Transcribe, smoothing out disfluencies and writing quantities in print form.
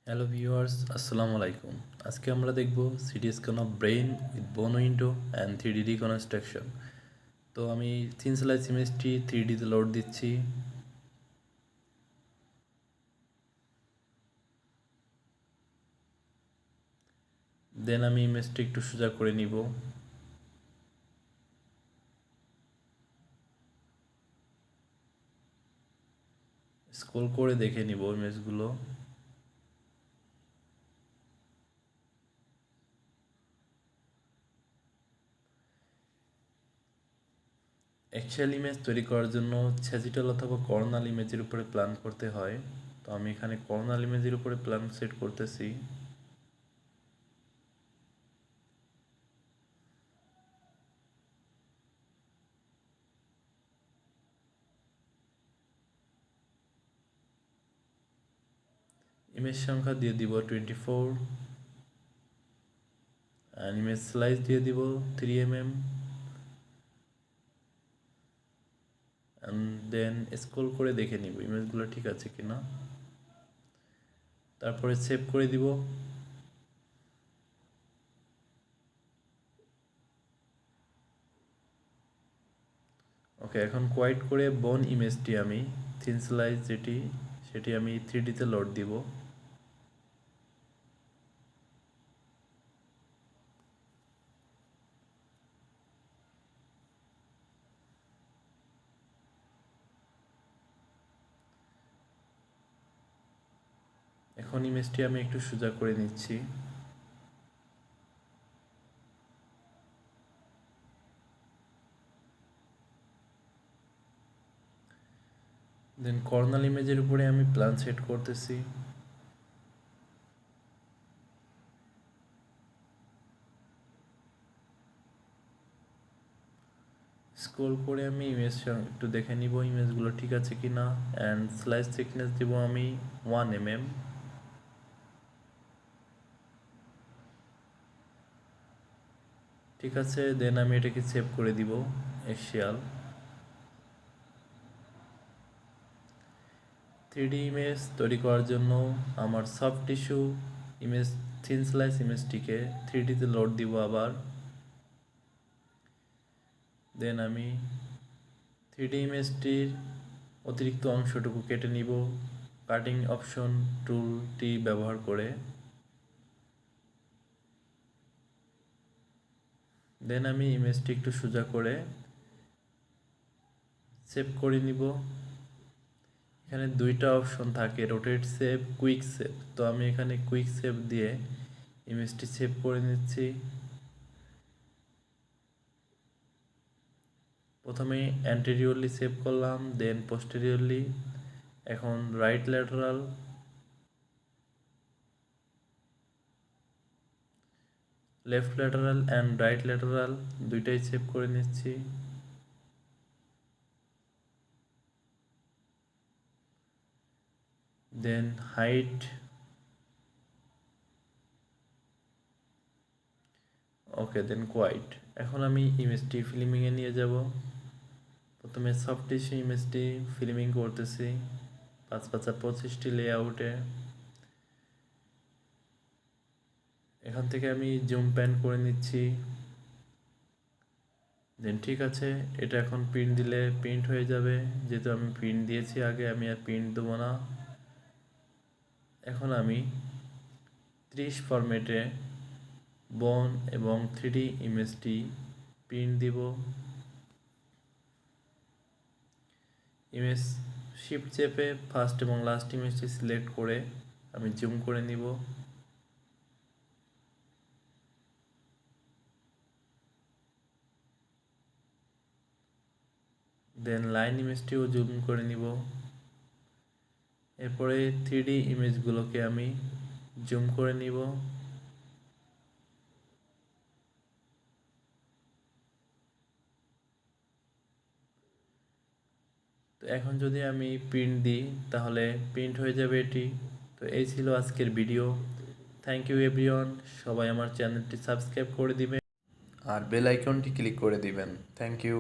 Hello viewers, আসসালামু আলাইকুম। আজকে আমরা দেখব CT scan of brain with বোন উইন্ডো অ্যান্ড 3D রিকনস্ট্রাকশন। তো আমি থিন স্লাইস ইমেজটি 3Dতে লোড দিচ্ছি। দেন আমি ইমেজটি একটু সোজা করে নিব। স্ক্রল করে দেখে নিব ইমেজগুলো। অ্যাকচুয়াল ইমেজ তৈরি করার জন্য স্যাজিটাল অথবা কর্নাল ইমেজের উপরে প্ল্যান করতে হয়। তো আমি এখানে কর্নাল ইমেজের উপরে প্ল্যান সেট করতেছি। ইমেজ সংখ্যা দিয়ে দিব 24 অ্যান্ড ইমেজ স্লাইস দিয়ে দিব 3 mm। দেন স্ক্রল করে দেখে নিব ইমেজগুলো ঠিক আছে কিনা, তারপরে সেভ করে দিব। ওকে, এখন কোয়াইট করে বোন ইমেজটি আমি থিন স্লাইস সেটি আমি 3Dতে লোড দিব। এখন ইমেজটি আমি একটু সোজা করে নিচ্ছি। দেন কর্নাল ইমেজের উপরে আমি প্ল্যান সেট করতেছি। স্ক্রল করে আমি ইমেজ একটু দেখে নিব ইমেজগুলো ঠিক আছে কিনা, অ্যান্ড স্লাইস থিকনেস দিব আমি 1 mm। ঠিক আছে, দেন আমি এটাকে সেভ করে দিব এক্সিয়াল। 3D ইমেজ তৈরি করার জন্য আমার soft tissue image thin slice ইমেজটিকে 3Dতে লোড দিব আবার। দেন আমি 3D ইমেজটির অতিরিক্ত অংশটুকু কেটে নিব কাটিং অপশন টুলটি ব্যবহার করে। দেন আমি ইমেজটি একটু সোজা করে সেভ করে নিব। এখানে দুইটা অপশন থাকে, রোটেট সেভ, কুইক সেভ। তো আমি এখানে কুইক সেভ দিয়ে ইমেজটি সেভ করে নিচ্ছি। প্রথমে অ্যান্টেরিয়রলি সেভ করলাম, দেন পোস্টেরিয়রলি। এখন right lateral, left lateral and right lateral দুইটাই সেভ করে নিচ্ছি। দেন হাইট। ওকে, দেন কোয়াইট। এখন আমি ইমেজটি ফিল্মিংয়ে নিয়ে যাব। প্রথমে সফট টিস্যু ইমেজটি ফিল্মিং করতেছি 5x25টি লেআউটে। এখান থেকে আমি জুম প্যান করে নিচ্ছি। দেন ঠিক আছে, এটা এখন প্রিন্ট দিলে প্রিন্ট হয়ে যাবে। যেহেতু আমি প্রিন্ট দিয়েছি আগে, আমি আর প্রিন্ট দেবো না। এখন আমি 30 ফরম্যাটে বোন এবং 3D ইমেজটি প্রিন্ট দিব। ইমেজ শিফট চেপে ফার্স্ট এবং লাস্ট ইমেজটি সিলেক্ট করে আমি জুম করে নিব। দেন লাইন ইমেজটিও জুম করে নিব। এরপরে 3D ইমেজগুলোকে আমি জুম করে নিব। তো এখন যদি আমি প্রিন্ট দিই তাহলে প্রিন্ট হয়ে যাবে এটি। তো এই ছিল আজকের ভিডিও। Thank you everyone. সবাই আমার চ্যানেলটি সাবস্ক্রাইব করে দিবেন আর বেল আইকনটি ক্লিক করে দিবেন। Thank you.